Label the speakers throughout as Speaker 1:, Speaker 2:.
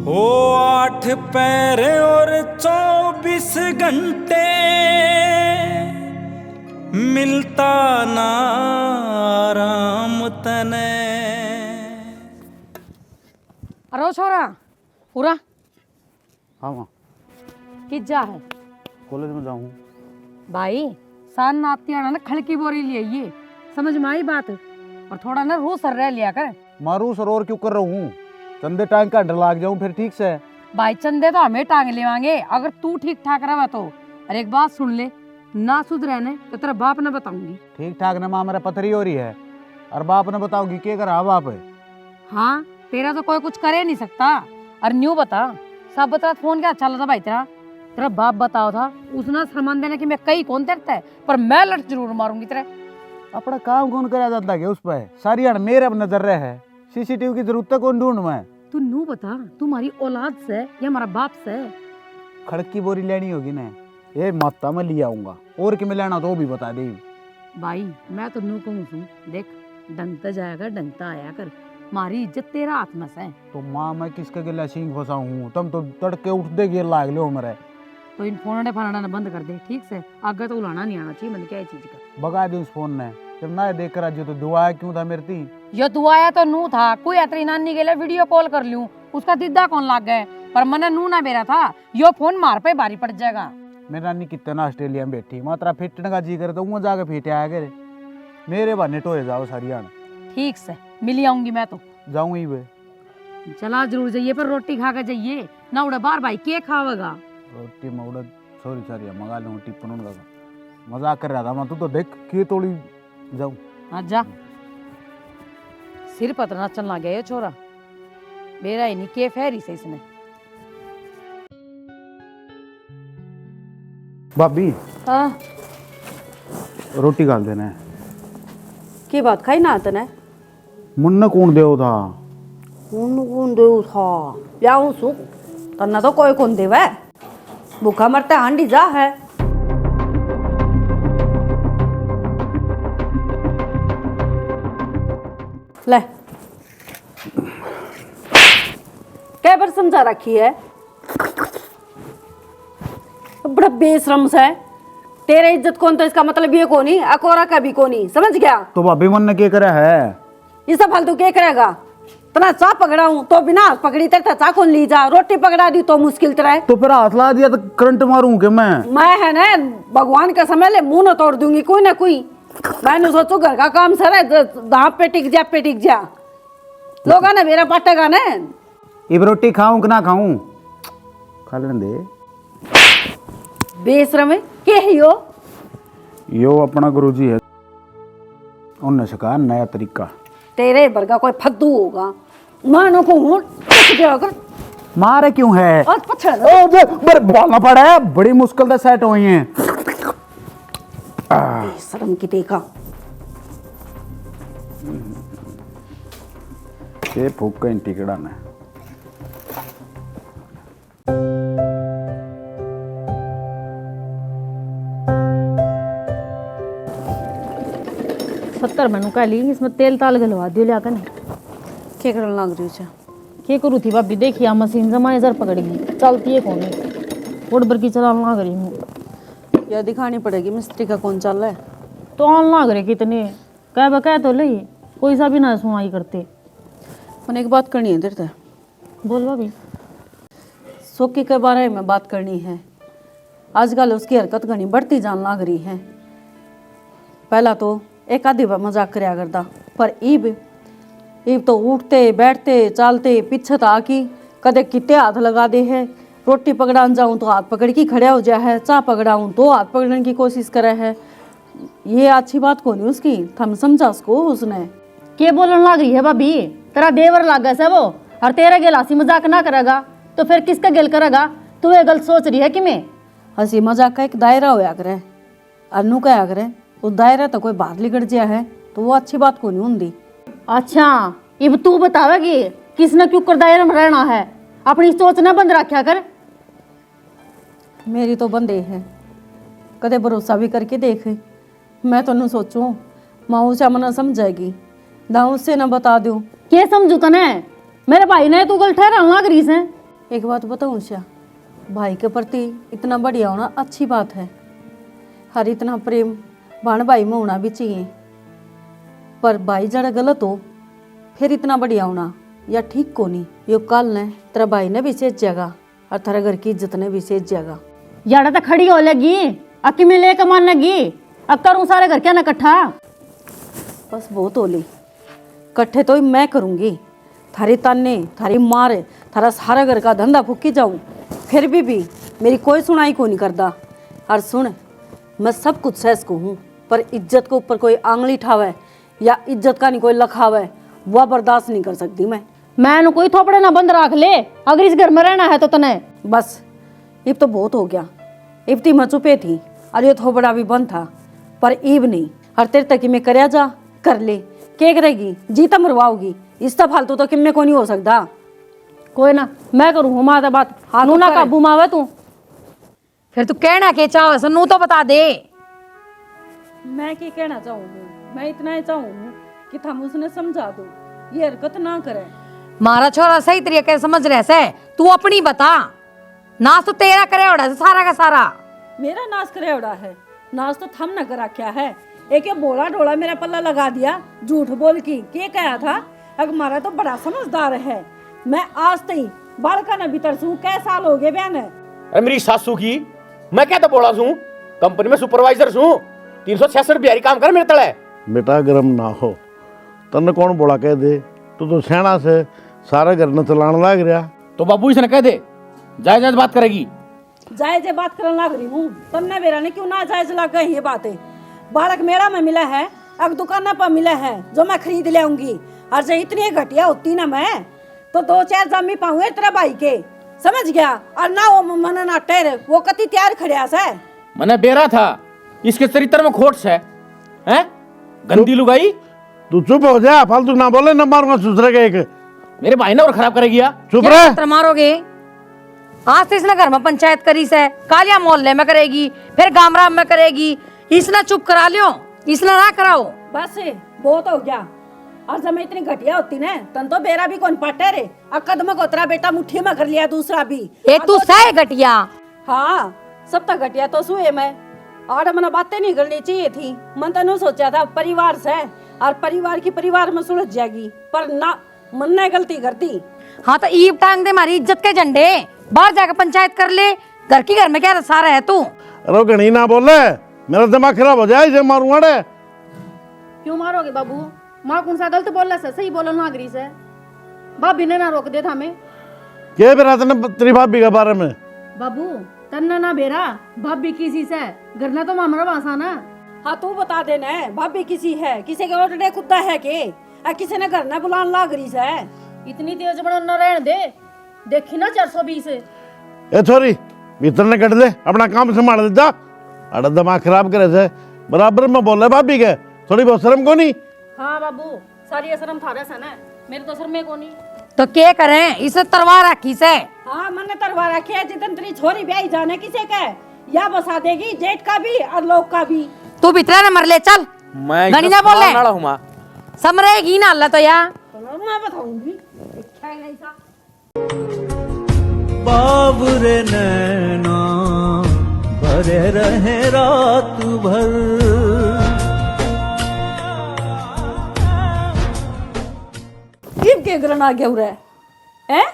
Speaker 1: हो 8 पैर और 24 घंटे मिलता ना आराम तने।
Speaker 2: अरे ओ छोरा पूरा
Speaker 3: हाँ माँ
Speaker 2: किस जा है
Speaker 3: कॉलेज में जाऊँ।
Speaker 2: भाई सान नाती आना ना खड़की बोरी ले आइए, समझ में आई बात। और थोड़ा ना रू सर रह लिया कर।
Speaker 3: मारू सरोवर क्यों कर रहा हूँ, चंदे टांग का डर लाग जाऊँ फिर ठीक से।
Speaker 2: भाई चंदे तो हमें टांग लेवांगे अगर तू ठीक ठाक रहा तो। अरे एक बात सुन ले, ना सुधरे ने तो तेरा बाप ने बताऊंगी।
Speaker 3: ठीक ठाक ना माँ मेरा पथरी हो रही है और बाप ने बताओगी क्या करा बाप है।
Speaker 2: हाँ तेरा तो कोई कुछ करे नहीं सकता। और न्यू बता सब बता फोन क्या चल रहा था भाई तेरा। तेरा बाप बताओ था उसने सामान देने की मैं कहीं कौन तेरता है, पर मैं लट जरूर मारूंगी तेरे।
Speaker 3: अपना काम कौन करा जाता है उस पर सारी हड़ मेरे अब नजर रहे है। सीसीटीवी की जरूरत है कौन ढूंढ मैं।
Speaker 2: तू नू बता तुम्हारी औलाद से या हमारा बाप से।
Speaker 3: खड़की बोरी लेनी होगी ना ये माता में ले आऊंगा और कि मैं लेना तो वो भी बता दे।
Speaker 2: भाई मैं तो नू कहूँ सू देख डंगता जाएगा डंगता आया कर, मारी इज्जत तेरा हाथ में से।
Speaker 3: तो माँ मैं किसके गिला सिंह फंसा हूँ, तुम तो तड़के उठते गिर लाग लो मेरे।
Speaker 2: तो इन फोन फलाना बंद कर दे ठीक से, आगे तो उलाना नहीं आना चाहिए मन क्या चीज का।
Speaker 3: भगा दी उस फोन ने, जब ना देख कर आज तो दुआ क्यों था मेरी थी।
Speaker 2: यो तू आया तो नू था कोई अतरी नानी के लिए वीडियो कॉल कर लूं उसका दिद्दा कौन लाग गए, पर मने नू ना बेरा था यो फोन मार पे भारी पड़ जाएगा।
Speaker 3: मेरी नानी कितना ऑस्ट्रेलिया में बैठी मात्रा फिटने का जी करे तो वहाँ जाके फिट आया करे। मेरे बहाने टोए जाओ सारिया।
Speaker 2: ठीक से मिली आऊंगी मैं तो
Speaker 3: जाऊँ ही वे।
Speaker 2: चला जरूर जाइए पर रोटी खा कर जाइए ना उड़ा बार भाई के खावेगा।
Speaker 3: रोटी मौड़ा सॉरी मंगा लूँ टिप्पण उनका मजाक कर रहा था मैं। तू तो देख के तोड़ी जाऊँ।
Speaker 2: हाँ जा सिर पतना चलना गया ये छोरा बेरा ही नहीं के फेरी से इसने।
Speaker 3: भाभी
Speaker 4: हाँ
Speaker 3: रोटी गाल देना है।
Speaker 4: की बात खाई ना तने
Speaker 3: मुन्ना कौन देव था।
Speaker 4: कौन देव था जाऊं सु तना तो कोई कौन देव है, भूखा मरता हांडी जा है। ले क्या बार समझा रखी है, बड़ा बेशरम से। तेरे इज्जत कौन तो इसका मतलब ये कोनी अकोरा का भी कोनी, समझ गया।
Speaker 3: तो भाभी मन ने क्या करा है।
Speaker 4: ये सब फालतू क्या करेगा, तना चा पकड़ा हूं तो बिना हाथ पकड़ी तेरे चा कौन ली जा, रोटी पकड़ा दी तो मुश्किल तरह।
Speaker 3: तो फिर हाथ ला दिया तो करंट मारूं क्या मैं
Speaker 4: है ना भगवान का समय ले मुंह न तोड़ दूंगी कोई ना कोई। मैंने सोचो घर का काम सर है दांत पे टिक जा लोगा ने मेरा पटेगा ना।
Speaker 3: इब रोटी खाऊं कि ना खाऊं खा लेने दे।
Speaker 4: बेशरम है के है
Speaker 3: यो अपना गुरुजी है, उनने सिखाया नया तरीका।
Speaker 4: तेरे वर्गा कोई फद्दू होगा मानो को हूं कर
Speaker 3: मारे क्यों है
Speaker 4: और पछड़
Speaker 3: ओ जे बर बोलना पड़ा है बड़ी मुश्किल से सेट हुई हैं।
Speaker 4: बेशरम की देखा
Speaker 3: ये फूक का टिकड़ा ने
Speaker 2: 70 मैनू कह ली इसमें तेल ताल गलवा दियो लिया कर।
Speaker 4: क्या करने लग रही है
Speaker 2: के करू थी भाभी देखिए मशीन जमाए जर पकड़ेगी चलती है कौन फुट बर की चलान लाग रही हूँ।
Speaker 4: या दिखानी पड़ेगी मिस्त्री का कौन चल रहा है।
Speaker 2: तो ऑन लाग रहे कितने कह तो ले कोई सा भी ना सुनाई करते।
Speaker 4: मैंने एक बात करनी है तेरे,
Speaker 2: बोल भाभी।
Speaker 4: सोकी के बारे में बात करनी है। आजकल उसकी हरकत घनी बढ़ती जान लग रही है। पहला तो एक आधी बार मजाक करया करता, पर इब तो उठते बैठते चालते पीछे तो आकी कदे कितने हाथ लगा दे है। रोटी पकड़ान जाऊं तो हाथ पकड़ के खड़ा हो जाए है, चाह पकड़ाऊं तो हाथ पकड़ने की कोशिश करे है। ये अच्छी बात को नहीं उसकी, थम समझा उसको उसने।
Speaker 2: के बोलन लाग रही है भाभी, तेरा देवर लागा से वो और तेरा गेल हंसी मजाक ना करेगा तो फिर किसका गेल करेगा। तू ये गलत सोच रही है कि मैं
Speaker 4: हंसी मजाक का एक दायरा होया करे, अनु कहा करे उस दायरा तो कोई बाहर लिगड़ गया है तो वो अच्छी बात को नहीं होंगी।
Speaker 2: अच्छा अब तू बतावेगी किसने क्यों कर दायरे में रहना है, अपनी सोच ना बंद रखा कर।
Speaker 4: मेरी तो बंदे है कदे भरोसा भी करके देख। मैं तो न सोचूं माँ ऊँचा मना समझाएगी ना उससे ना बता दूं।
Speaker 2: के समझू तने मेरे भाई ने तू गल ठहरा लाग रही से।
Speaker 4: एक बात बताऊं श्या, भाई के प्रति इतना बढ़िया होना अच्छी बात है। हर इतना प्रेम भाण भाई में होना भी चाहिए, पर भाई जरा गलत हो फिर इतना बढ़िया होना या ठीक को नहीं। यो कल ने तेरा भाई ने भी सेज जाएगा और तेरा घर की इज्जत ने भी सेज जाएगा।
Speaker 5: याड़ा तो खड़ी हो लगी, अक्की में ले कमान लगी, अब करूँ सारे घर क्या ना इकट्ठा।
Speaker 4: बस बहुत होली कट्ठे तो ही मैं करूंगी। थारी ताने थारी मार थारा सारा घर का धंधा फूकी जाऊं, फिर भी मेरी कोई सुनाई को नहीं करता। और सुन, मैं सब कुछ सहस को हूँ, पर इज्जत के ऊपर कोई आंगली ठावे या इज्जत का नहीं कोई लखावे, वह बर्दाश्त नहीं कर सकती मैं
Speaker 5: कोई थोपड़े ना बंद रख ले, अगर इस घर में रहना है तो तने।
Speaker 4: बस इब तो बहुत हो गया। इब ती मैं चुपे थी और ये थोपड़ा भी बंद था, पर इब नहीं। और तेरे तक मैं करया जा कर ले, क्या करेगी जीता मरवाओगी, इसका फालतू तो किम में को नहीं हो सकता।
Speaker 5: कोई ना, मैं करूँ हमारा बात,
Speaker 4: हाँ,
Speaker 5: नू
Speaker 4: तो
Speaker 5: ना
Speaker 4: करे।
Speaker 5: काबू मावे तू।
Speaker 2: फिर तू कहना के चाहो सन्नू तो बता दे।
Speaker 4: मैं क्या कहना चाहूँ, मैं इतना ही चाहूँ कि थम उसने समझा दो, ये हरकत ना करे।
Speaker 2: मारा छोरा सही तरीके से समझ रहे से, तू अपनी बता। नाश तो तेरा करे ओढ़ा से सारा का सारा।
Speaker 4: मेरा नाश करे उड़ा है, नाश तो थम न करा क्या है। एक ये बोला डोला मेरा पल्ला लगा दिया झूठ बोल की, क्या कहा था। अगर मारा तो बड़ा समझदार है, मैं आज तई बालका न भीतर सू कै साल हो गए बहन।
Speaker 6: अरे मेरी सासू की मैं क्या तो बोला सू, कंपनी में सुपरवाइजर सू, 366 बिहारी काम कर मेरे तले।
Speaker 7: बेटा गरम ना हो, तन्ने कौन बोला कह दे, तू तो सेना से सारे घर न चलाने लग रहा।
Speaker 6: तो बाबू इसने कह दे जायज जायज बात करेगी।
Speaker 4: जायज बात करने लग रही हूँ, तुमने मेरा ने क्यों ना जायज लग गई ये बातें। बालक मेरा में मिला है, अब दुकान पर मिला है जो मैं खरीद ले आऊंगी। और जो इतनी घटिया होती ना मैं तो 2-4 जमी पाऊंगे तेरा भाई के, समझ गया। और ना वो मन ना टेर वो कति तैयार खड़िया से
Speaker 6: मैंने बेरा था इसके चरित्र में खोट है, हैं? गंदी लुगाई।
Speaker 7: तू चुप हो जा, फालतू ना बोले, न मारूंगा दूसरे के एक।
Speaker 6: मेरे भाई ने और खराब करेगी या?
Speaker 7: चुप
Speaker 2: क्या
Speaker 7: रहे।
Speaker 2: पत्थर मारोगे? आज तो इसने घर में पंचायत करी से, कालिया मोहल्ले में करेगी, फिर गामराम में करेगी। इसने चुप करा लियो, इसने ना कराओ।
Speaker 4: बस बहुत हो गया। और जब मैं इतनी घटिया होती ना तन तो बेरा भी कौन पाटे रे। और कदम को तेरा बेटा मुट्ठी में कर लिया दूसरा भी।
Speaker 2: ए तू सह घटिया।
Speaker 4: हाँ सब तक घटिया तो सुए मैं। और मैंने बातें नहीं करनी चाहिए थी, मन तो सोचा था परिवार से, और परिवार की परिवार में सुलझ जाएगी, पर ना मन ने गलती कर दी।
Speaker 2: हाँ तो ईब टांग दे हमारी इज्जत के झंडे, बाहर जाकर पंचायत कर ले। घर की घर में क्या रसा रहा है तू?
Speaker 7: अरे घनी ना बोले, मेरा दिमाग खराब हो जाए, इसे मारूंगा रे।
Speaker 5: क्यों मारोगे बाबू? माँ कौन सा गलत बोलना से, सही बोलो नागरी से। भाभी ने ना रोक दे था हमें।
Speaker 7: क्या बेरा तने तेरी भाभी के बारे में?
Speaker 5: बाबू तन्ना ना बेरा, भाभी किसी से गरना तो मामरा बासा ना।
Speaker 4: हाँ तू बता देना भाभी किसी है, किसी के ओटड़े कुत्ता है के, किसी ने घर न बुलान लाग रही है।
Speaker 5: इतनी तेज बड़ा न रहने दे, देखी ना 420।
Speaker 7: ए छोरी भीतर ने कट दे, अपना काम संभाल दे जा। अरे दिमाग खराब करे से, बराबर में बोल रहे भाभी के, थोड़ी बहुत शर्म को नहीं।
Speaker 5: हाँ बाबू सारी शर्म थारे से ना, मेरे तो शर्म को नहीं।
Speaker 2: तो क्या करें, इसे तलवार रखी से।
Speaker 4: हाँ मैंने तरवा रखी है, जितन तेरी छोरी ब्याही जाने किसे के या बसा देगी, जेठ का भी और लोग का भी।
Speaker 2: तू भीतर न मर ले, चल।
Speaker 6: मैं
Speaker 2: गनी ना बोले,
Speaker 6: नाड़ा हूँ माँ।
Speaker 2: समरेगी ना अल्लाह तो या।
Speaker 4: मैं बताऊंगी
Speaker 1: बाबरे नैना भरे रहे रात भर।
Speaker 4: इब के ग्रहण आ गया उरे हैं,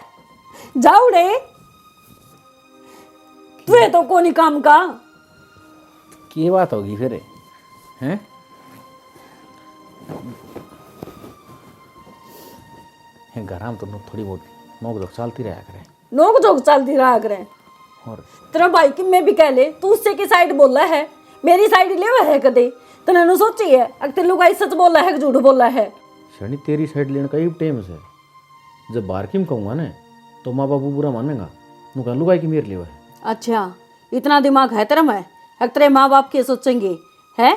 Speaker 4: जाऊ रे तू तो कोनी काम का।
Speaker 6: की बात होगी फिर, हैं? घर हम तो थोड़ी बहुत नोक झोंक चलती रहा करे।
Speaker 4: नोक झोंक चलती रहा करे।
Speaker 6: और
Speaker 4: तेरा भाई कि मैं भी कह ले, तू उससे की साइड बोला है, मेरी साइड ले वह है कदे तने नु सोची है। अगर लुगाई सच बोला है कि झूठ बोला है।
Speaker 6: शनि तेरी साइड लेने का ही टाइम से, जब बाहर की कहूँगा ना तो माँ बाबू बुरा मानेगा, नु कह लुगाई की मेरे लिए है।
Speaker 4: अच्छा इतना दिमाग है तेरा में, अगर तेरे माँ बाप के सोचेंगे है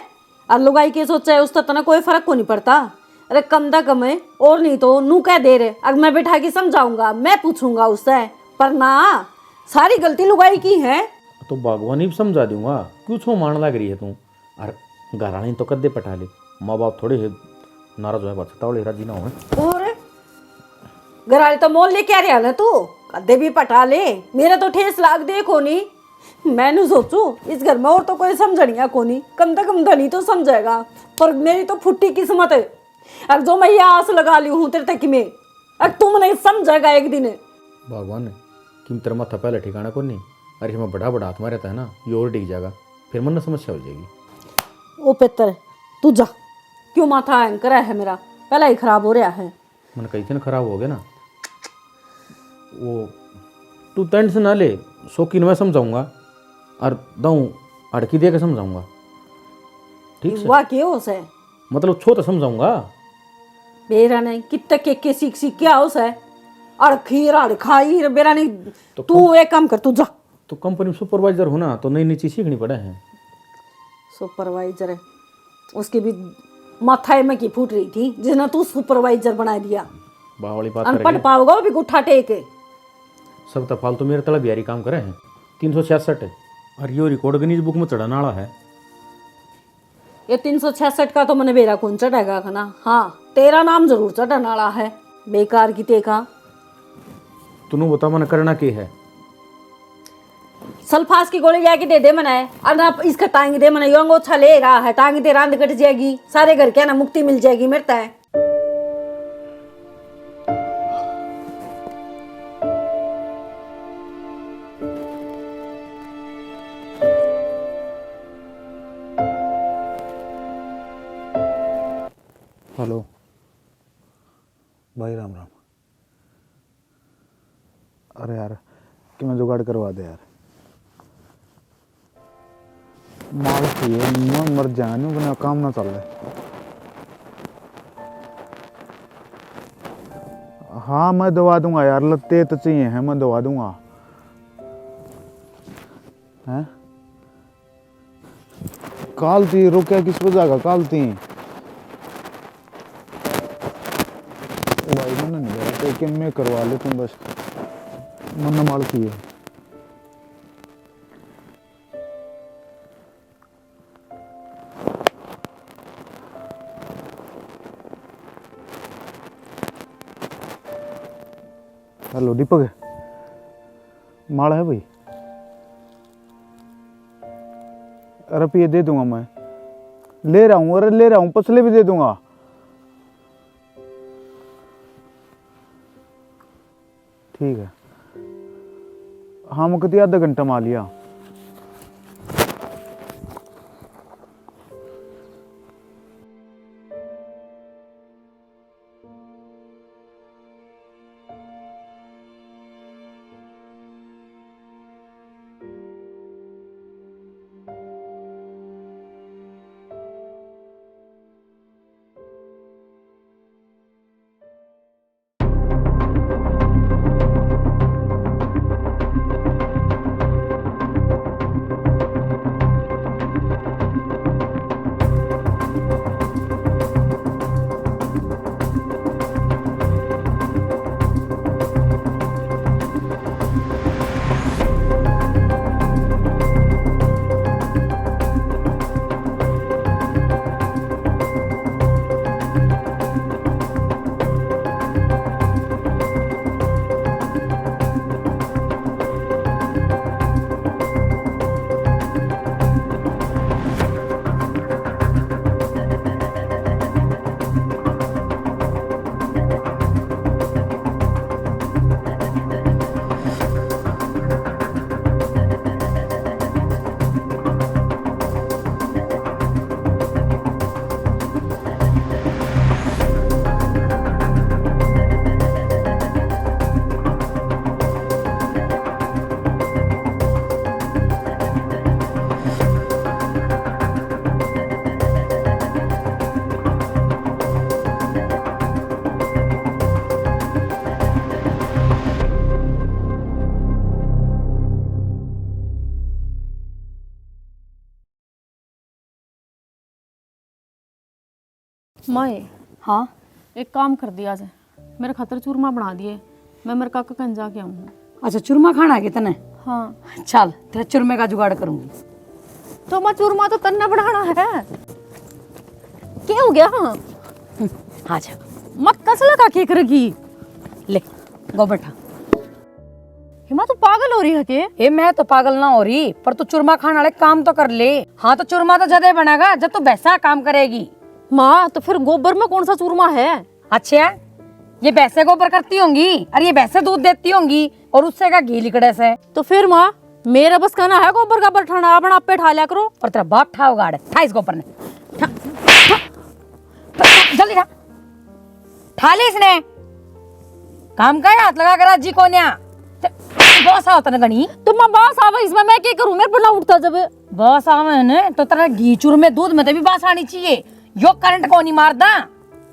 Speaker 4: और लुगाई के सोचा है, उसका तना कोई फर्क को नहीं पड़ता। अरे कम दा कम है, और नहीं तो नू कह दे रहे, अगर मैं बैठा के समझाऊंगा, मैं पूछूंगा उससे, पर ना सारी गलती लुगाई की है।
Speaker 6: तो बागवानी भी समझा दूंगा, क्यों छो मान लग रही है तू? और घरानी तो कदे पटा ले, माँ बाप थोड़े नाराज हो बात राजी ना हो।
Speaker 4: और घराले तो मोल लेके आ रहा है तू, कदे भी पटा ले, मेरे तो ठेस लाग दे कोनी। मैंने सोचू इस घर में और तो कोई समझनिया कोनी, कम से कम धनी तो समझेगा, पर मेरी तो फुट्टी किस्मत है। अब जो मैं ये आस लगा ली हूँ तेरे तक में, अब तुम नहीं समझेगा एक दिन।
Speaker 6: भगवान ने कि तेरा माथा पहले ठिकाना को नहीं, अरे हमें बड़ा बड़ा हाथ में रहता है ना, ये और डिग जाएगा, फिर मन समस्या हो जाएगी।
Speaker 4: ओ पेतर तू जा, क्यों माथा हैंग करा है मेरा, पहला ही खराब हो रहा है।
Speaker 6: मन कई दिन खराब हो गया ना, वो तू टेंशन ना ले, शौकीन मैं समझाऊंगा और दाऊँ अड़की दे के समझाऊंगा, ठीक से?
Speaker 4: वाह क्यों से
Speaker 6: मतलब छो तो समझाऊंगा।
Speaker 4: बेरा नहीं कितने के सीख सीख क्या हो से, अड़खी अड़खाई बेरा नहीं।
Speaker 6: तो
Speaker 4: तू एक काम कर, तू जा।
Speaker 6: तो कंपनी में सुपरवाइजर होना तो नई नई चीज सीखनी पड़े हैं।
Speaker 4: सुपरवाइजर है, उसकी भी माथा में की फूट रही थी जिसने तू सुपरवाइजर बना दिया।
Speaker 6: वाह वाली बात
Speaker 4: अनपढ़
Speaker 6: करेगी।
Speaker 4: पाओगा भी गुठा टेक।
Speaker 6: सब तो फालतू मेरे तला बिहारी काम करे हैं। 366 है और ये रिकॉर्ड गिनीज बुक में चढ़ाने वाला है।
Speaker 4: ये 366 का तो मैंने बेरा कौन चढ़ेगा ना। हाँ तेरा नाम जरूर चढ़ाने वाला है, बेकार की तेका।
Speaker 6: तूने बता मन करना क्या है?
Speaker 4: सल्फास की गोली जाके दे दे मना, और ना इसका टांग दे मना, यो अंगोछा ले रहा है, टांग दे रांद कट जाएगी, सारे घर के ना मुक्ति मिल जाएगी मेरता है।
Speaker 3: हेलो भाई, राम राम। अरे यार कि मैं जुगाड़ करवा दे यार, माल चाहिए, मैं मर जाने बिना काम ना चल रहा है। हाँ मैं दवा दूंगा यार, लत्ते तो चाहिए हैं, मैं दवा दूंगा। हैं काल थी रुके किस वजह का काल थी भाई, मैंने नहीं करा कि मैं करवा ले, तुम बस मन माल की है। हेलो दीपक, माल है भाई? रुपये दे दूंगा, मैं ले रहा हूँ, अरे ले रहा हूँ, पसले भी दे दूंगा। ठीक है, हाँ मुझे आधा घंटा में आ लिया।
Speaker 5: माए
Speaker 4: हाँ
Speaker 5: एक काम कर दिया आज, मेरे खातर चूरमा बना दिए, मैं मेरे काका कन जाके आऊँ।
Speaker 4: अच्छा चूरमा खाना है कितने?
Speaker 5: हाँ
Speaker 4: चल तेरे चूरमे का जुगाड़ करूंगी।
Speaker 5: तो मैं चूरमा तो तन्ना बढ़ाना है, क्या हो गया? हाँ
Speaker 4: हाँ जा
Speaker 5: मत कस लगा के करेगी।
Speaker 4: ले गो बैठा।
Speaker 5: हिमा तू पागल हो रही है के?
Speaker 2: ए मैं तो पागल ना हो रही, पर तू चूरमा खाने वाले काम तो कर ले। हाँ तो चूरमा तो जदे बनेगा जब तू वैसा काम करेगी।
Speaker 5: माँ तो फिर गोबर में कौन सा चूरमा है?
Speaker 2: अच्छा, ये भैंसे गोबर करती होंगी और ये भैंसे दूध देती होंगी और उससे का घी लिकड़े से।
Speaker 5: तो फिर माँ मेरा बस कहना है गोबर का बरठाना अपना आप पे ठा लिया करो।
Speaker 2: और तेरा बाप ठा उगाड़ ठा इस गोबर ने, जल्दी ठा, ठा ली इसने। काम का हाथ लगा कर जी कोन्या बॉस होता ना गणी।
Speaker 5: तो माँ बास आवे इसमें मैं क्या करूँ, मेरे पर ना उठता जब
Speaker 2: बॉस आवे ने तो तेरा घी चूर में दूध में तो भी बास आनी चाहिए। यो करंट को नहीं मारदा,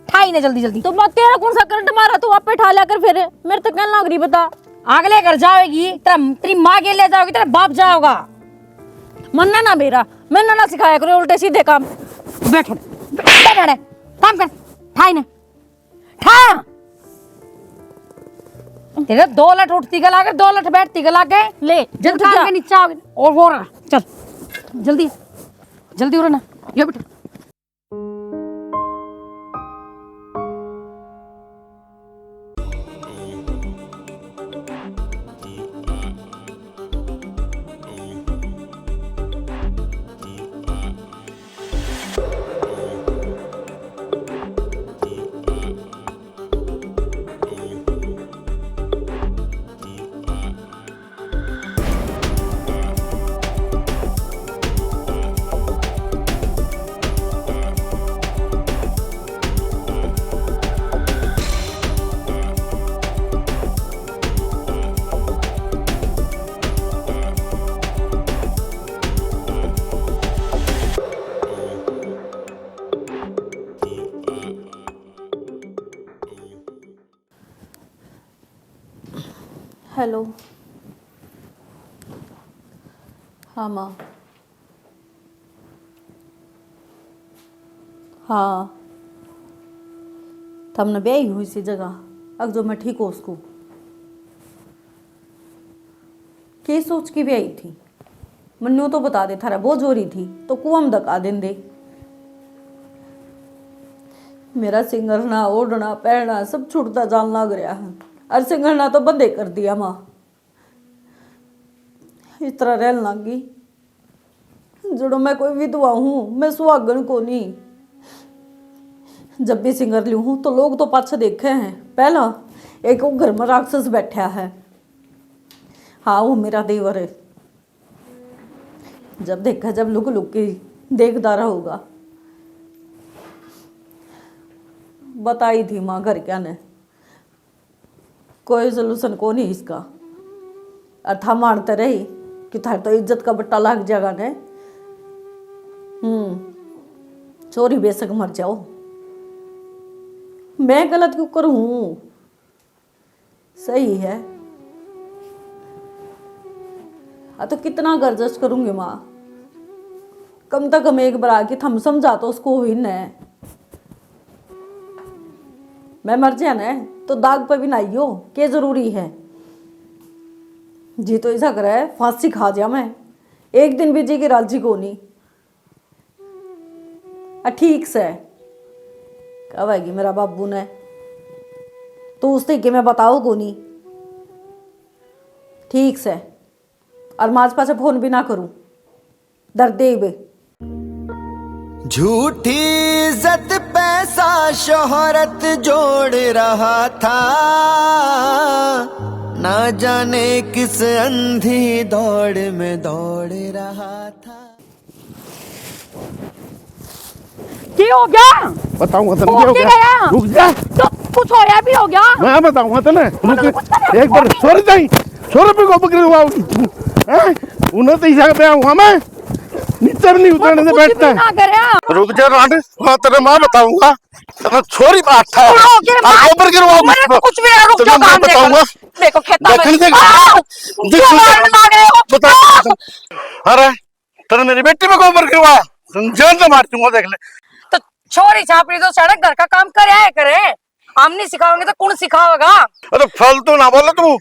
Speaker 2: ठाई ने जल्दी जल्दी।
Speaker 5: तो माँ तेरा कौन सा करंट मारा, तू आप पे ठा लिया कर फिर। मेरे तो कहना लग रही बता।
Speaker 2: अगले घर जाएगी तेरी माँ के ले जाओगी, तेरा बाप जाओगा।
Speaker 5: मन्ना ना मेरा, मैंने ना सिखाया करो उल्टे सीधे काम।
Speaker 2: बैठ बैठ काम कर, ठाई ने ठा। तेरे 2 लठ उठती गला के 2 लठ बैठती गला के
Speaker 5: ले
Speaker 2: जल्दी काम के नीचे आओगे और वो रहा। चल जल्दी जल्दी उड़ना, ये बेटा।
Speaker 4: हेलो। हाँ माँ। हाँ तमने ब्याही हुई सी जगह अग जो मैं ठीक हो उसको के सोच के ब्याही थी। मन्नू तो बता दे थारा बहुत जोरी थी तो कुआं में धका दें दे। मेरा सिंगरना ओढ़ना पहनना सब छूटता जान लग रहा है और सिंगरना तो बंदे कर दिया माँ। इस तरह रहने लगी जड़ो मैं कोई विधवा हूँ, मैं सुहागन को नहीं। जब भी सिंगर ली हूँ तो लोग तो पाछे देखे हैं। पहला एक वो घर में राक्षस बैठा है, हाँ वो मेरा देवर है। जब देखा जब लुक लुक के देखता रहोगा। बताई थी माँ घर क्या ने, कोई सोल्यूशन को नहीं इसका। और था मानते रही कि थार तो इज्जत का बट्टा लाग जाएगा ने। चोरी बेशक मर जाओ, मैं गलत क्यों करूं? सही है तो कितना गर्जश करूंगी माँ। कम से कम एक बार आके थम समझा तो उसको ही न। मैं मर जाए ना तो दाग पे भी ना आइयो, क्या जरूरी है? जी तो ऐसा करे फांसी खा जा मैं, एक दिन भी जी की राजी को नहीं। ठीक से कब आएगी मेरा बाबू ने तो उससे कि मैं बताओ को नहीं। ठीक से और माज पास फोन भी ना करूं, दर्द दे बे।
Speaker 8: झूठी इज्जत पैसा शोहरत जोड़ रहा था, ना जाने किस अंधी दौड़ में दौड़ रहा था।
Speaker 2: क्या हो गया?
Speaker 7: बताऊंगा
Speaker 2: हो
Speaker 7: क्या हो
Speaker 2: क्या
Speaker 7: गया?
Speaker 2: गया?
Speaker 7: रुक जा,
Speaker 2: तो कुछ होया भी हो गया।
Speaker 7: मैं बताऊंगा तने। रुक एक बार सॉरी नहीं, 100 रुपये को पकड़ हुआ उन्हें तो हिसाब पे आऊंगा मैं। नीचे नहीं उतरने से बैठता है। रुक जा रानी, हाँ तेरे माँ बताऊंगा। तेरा छोरी बात था ऊपर गिरवाऊंगा
Speaker 2: कुछ भी रुक जाओ,
Speaker 7: मैं बताऊंगा।
Speaker 2: देखो खेता
Speaker 7: अरे तेरे मेरी बेटी में गोबर गिरवाया, जान से मार दूंगा देख ले।
Speaker 2: तो छोरी छापरी तो सड़क घर का काम करे, हम नहीं सिखाओगे तो कौन सिखाओगा?
Speaker 7: अरे फालतू ना बोलो तू।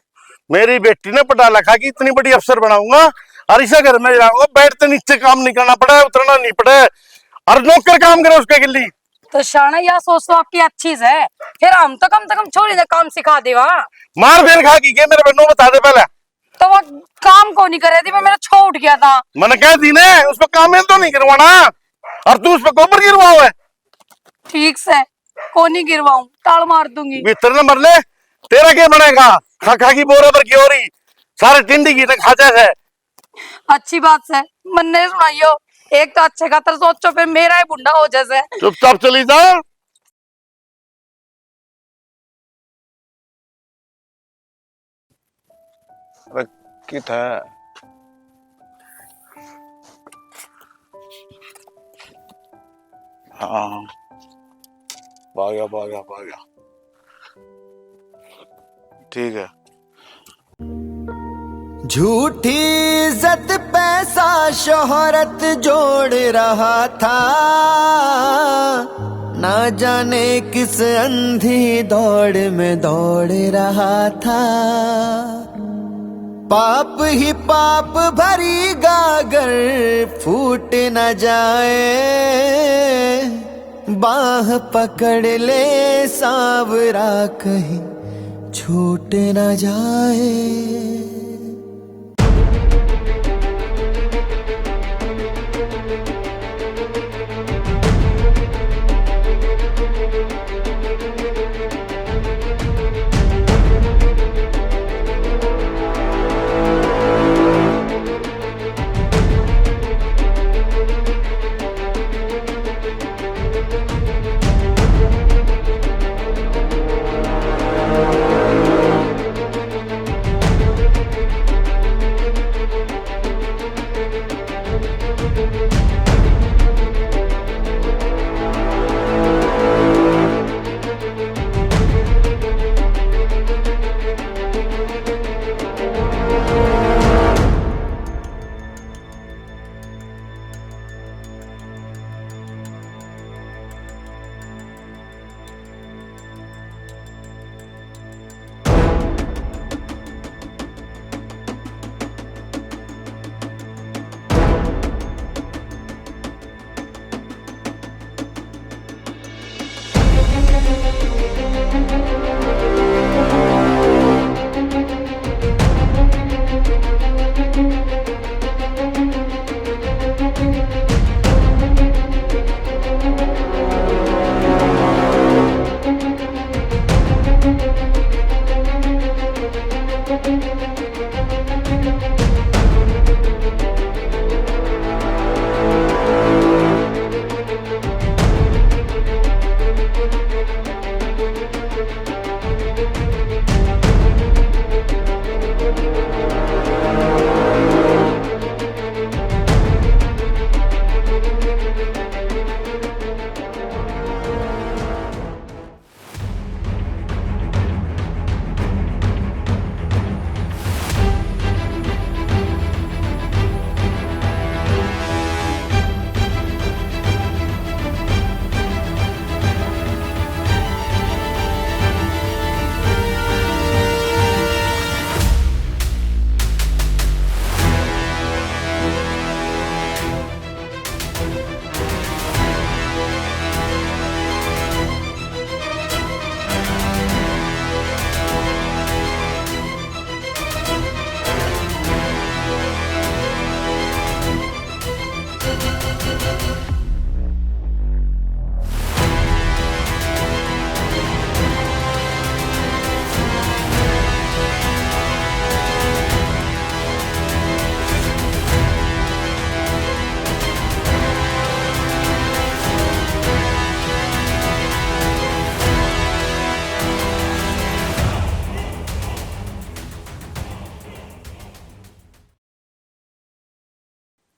Speaker 7: मेरी बेटी ने पढ़ा लिखा कि इतनी बड़ी अफसर बनाऊंगा और इसे घर में जाऊंगा, बैठते नीचे काम नहीं करना पड़े, उतरना नहीं पड़े और नौकर काम करे उसके गिल्ली।
Speaker 2: तो शाना यह सोच तो आपकी अच्छी है, फिर हम तो कम से कम छोरी ने काम सिखा देवा।
Speaker 7: मार फेर खा की के मेरे बन्नों बता दे पहले।
Speaker 2: तो वो काम को नहीं कर रही थी, मैं मेरा छो उठ गया था।
Speaker 7: मैंने कह दी ने उस पर काम तो नहीं करवाना, और तू उस पर गोबर गिरवाओ है।
Speaker 2: ठीक से को नहीं गिरवाऊं, ताल मार दूंगी।
Speaker 7: भीतर न मर ले, तेरा क्या बनेगा? खा खा की बोरे पर की हो रही, सारे टिंडी की तक खाचा है।
Speaker 2: अच्छी बात से मन नहीं सुनाइयो, एक तो अच्छे खातर सोचो, फिर मेरा ही बुंडा हो जैसे।
Speaker 7: चुपचाप चली जा। कित है हाँ, भाग गया ठीक है।
Speaker 8: झूठी इज्जत पैसा शोहरत जोड़ रहा था, ना जाने किस अंधी दौड़ में दौड़ रहा था। पाप ही पाप भरी गागर फूट न जाए, बाह पकड़ ले सांवरा कहीं छूट न जाए।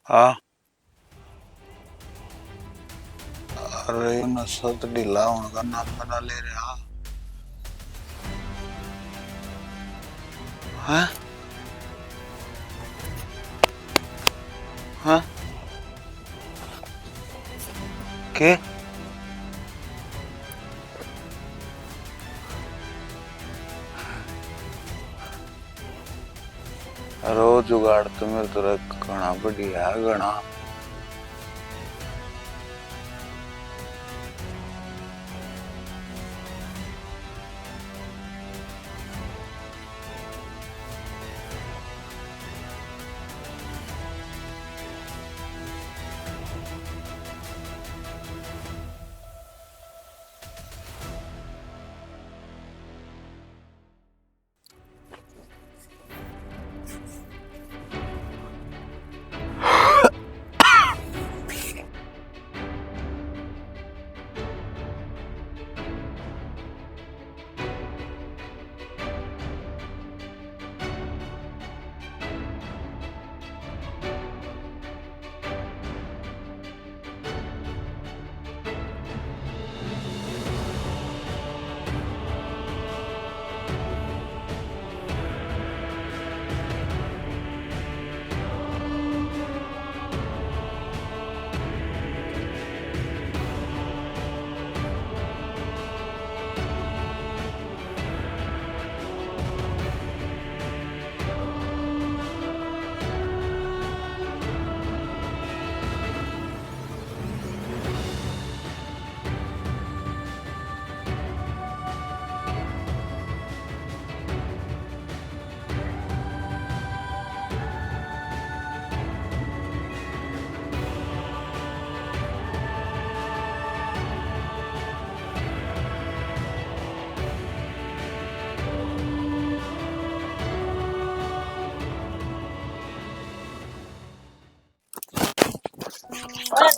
Speaker 7: हाँ अरे नसत ढीला होने का नाम बना ले रहा। हाँ हाँ के रो जुगाड़ तो मेरे तो घना बढ़िया घना।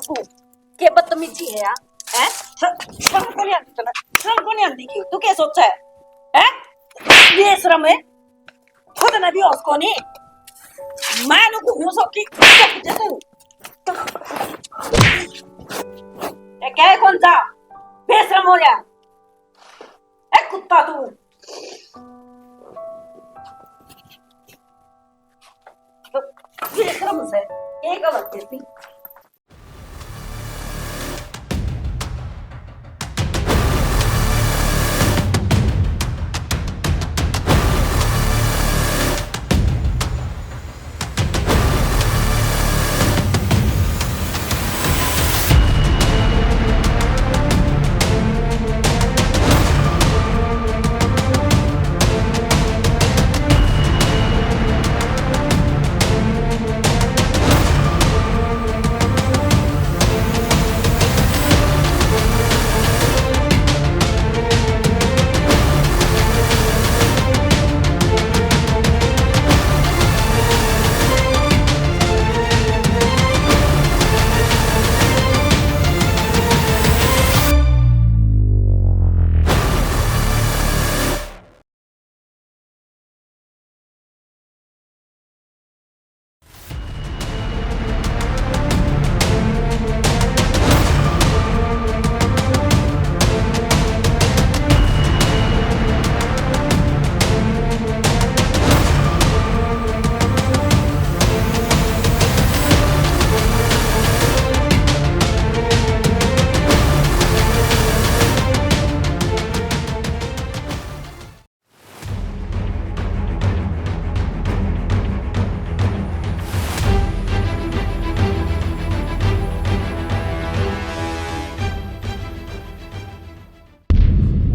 Speaker 9: बापू के बदतमीजी है यार, हैं? शर्म को नहीं आती तुम्हें, शर्म को नहीं आती क्यों? तू क्या सोचा है? हैं? ये शर्म है, खुद ने भी होश को नहीं, मैं नुकु हूँ सबकी जैसे हूँ। ये क्या है कौन सा बेशरम हो गया? ए कुत्ता तू, तो बेशरम से एक गलत कहती।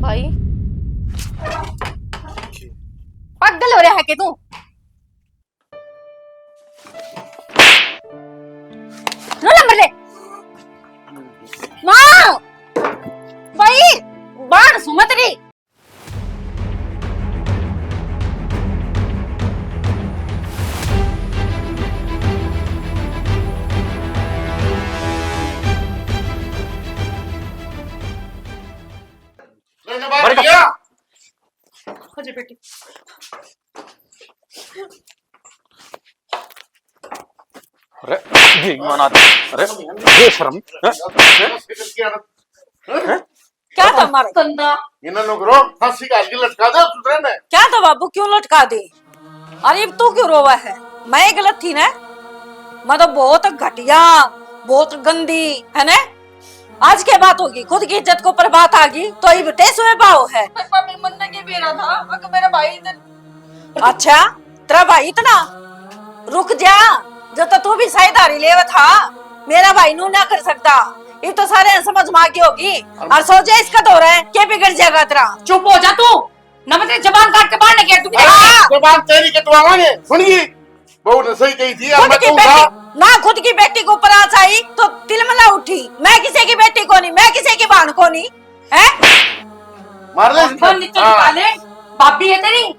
Speaker 9: भाई पागल हो रहा है कि तू? नंबर ले माँ, भाई बाढ़ सुमत रही।
Speaker 7: बढ़ गया।
Speaker 9: अरे बेटी
Speaker 6: अरे अरे बेशरम,
Speaker 9: क्या था मारो गंदा?
Speaker 7: इन्हें नुकरो फांसी का आगे लटका दो दूसरे ने।
Speaker 9: क्या था बाबू, क्यों लटका दी? अरे तू क्यों रोवा है? मैं गलत थी ना, मैं तो बहुत घटिया बहुत गंदी है ना। आज के बात होगी, खुद की इज्जत को पर बात आ गई तो ये टेस हुए पाओ है।
Speaker 5: पापा मन के बेरा था अगर मेरा भाई इधर।
Speaker 9: अच्छा तेरा भाई इतना, रुक जा, जब तक तू भी साझेदारी लेवा था मेरा भाई नू ना कर सकता। ये तो सारे समझ में आ गई होगी और सोचे इसका दौरा है क्या बिगड़ जाएगा तेरा।
Speaker 2: चुप हो जा तू, ना मैं तेरी जबान काट के बाहर निकल दूंगी।
Speaker 7: जबान तेरी कटवावांगे, सुनिए बहू ने सही कही थी।
Speaker 9: खुद की बेटी ना, खुद की बेटी को ऊपर आ जाई तो तिलमिला उठी। मैं किसी की बेटी को नहीं, मैं किसी की बहन को नहीं है।
Speaker 7: मार ले
Speaker 2: फोन नीचे निकाल ले, भाभी है तेरी।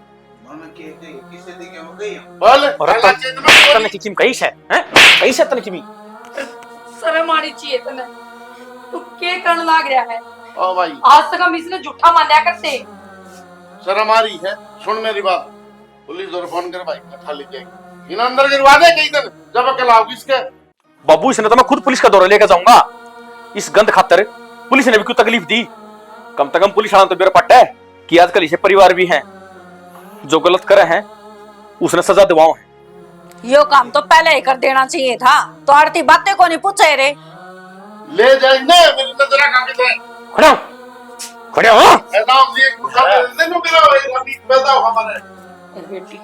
Speaker 7: बोल
Speaker 6: तने की किम कैसे हैं? कैसे तने की
Speaker 2: शर्म आनी चाहिए तने, तू के करने लग रहा है?
Speaker 7: ओ भाई
Speaker 2: आज तक हम इसने झूठा माना करते।
Speaker 7: शर्म आ रही है? सुन मेरी बात, पुलिस और फोन कर भाई मैं खाली जाएगी। इन अंदर गिरवा दे कहीं दिन जब अकल आओगी इसके।
Speaker 6: बाबू इसने तो मैं खुद पुलिस का दौरा लेकर जाऊंगा। इस गंद खातर पुलिस ने भी क्यों तकलीफ दी? कम से कम पुलिस वाला तो मेरा पट्टा है कि आजकल इसे परिवार भी हैं, जो गलत करे हैं उसने सजा दिवाओ है।
Speaker 9: यो काम तो पहले ही कर देना चाहिए था, तो आरती बातें को नहीं पूछे रे।
Speaker 7: ले जाएंगे मेरी नजर का किधर
Speaker 6: खड़ा खड़ा हो।
Speaker 7: ऐसा ये कुछ दिन में मेरा अभी पैदा हुआ हमारे।
Speaker 2: बेटी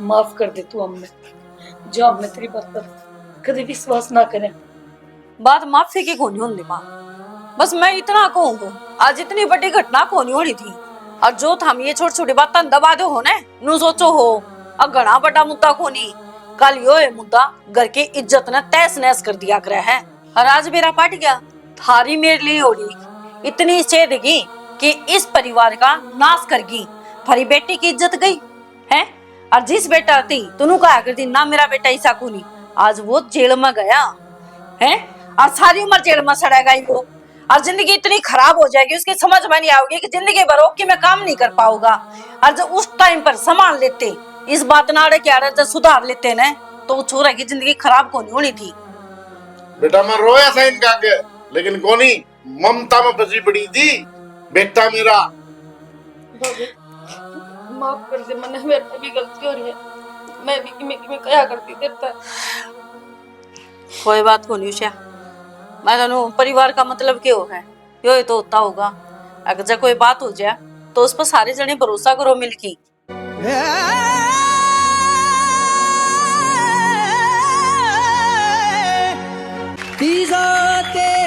Speaker 2: माफ कर दे तू हमें, जो हमने तेरी बात पर कभी विश्वास ना करें।
Speaker 9: बात माफी की कोनी होनी माँ, बस मैं इतना कहूँ आज इतनी बड़ी घटना कोनी होनी थी। और जो हम ये छोटी छोटी बात दबा दो हो ने नू सोचो हो अब घना बड़ा मुद्दा कोनी। कल यो है मुद्दा घर की इज्जत ने तहस नहस कर दिया करे है। और आज मेरा पट गया, थारी मेरे लिए होगी इतनी चेदगी कि इस परिवार का नाश करगी। थारी बेटी की इज्जत गई है, और जिस बेटा थी तुनु कहा करती ना मेरा बेटा ऐसा कोनी, आज वो जेल में गया है। और सारी उम्र जेल में सड़ेगा ही वो, और जिंदगी इतनी खराब हो जाएगी उसकी समझ में नहीं आओगी कि जिंदगी भर कि मैं काम नहीं कर पाऊंगा। और जब उस टाइम पर संभाल लेते, इस बात ना क्या जब सुधार लेते ना, तो वो छोरा की जिंदगी खराब को नहीं होनी थी।
Speaker 7: बेटा मैं रोया था इनका आगे, लेकिन कोनी ममता में बसी पड़ी थी बेटा मेरा।
Speaker 5: माफ कर दे, मैंने मेरे भी गलती हो रही है, मैं भी मैं क्या करती देता।
Speaker 9: कोई बात को नहीं उषा, मैं दोनों परिवार का मतलब क्यों है, यो तो होता होगा। अगर जब कोई बात हो जाए तो उस पर सारे जने भरोसा करो मिलके।
Speaker 8: के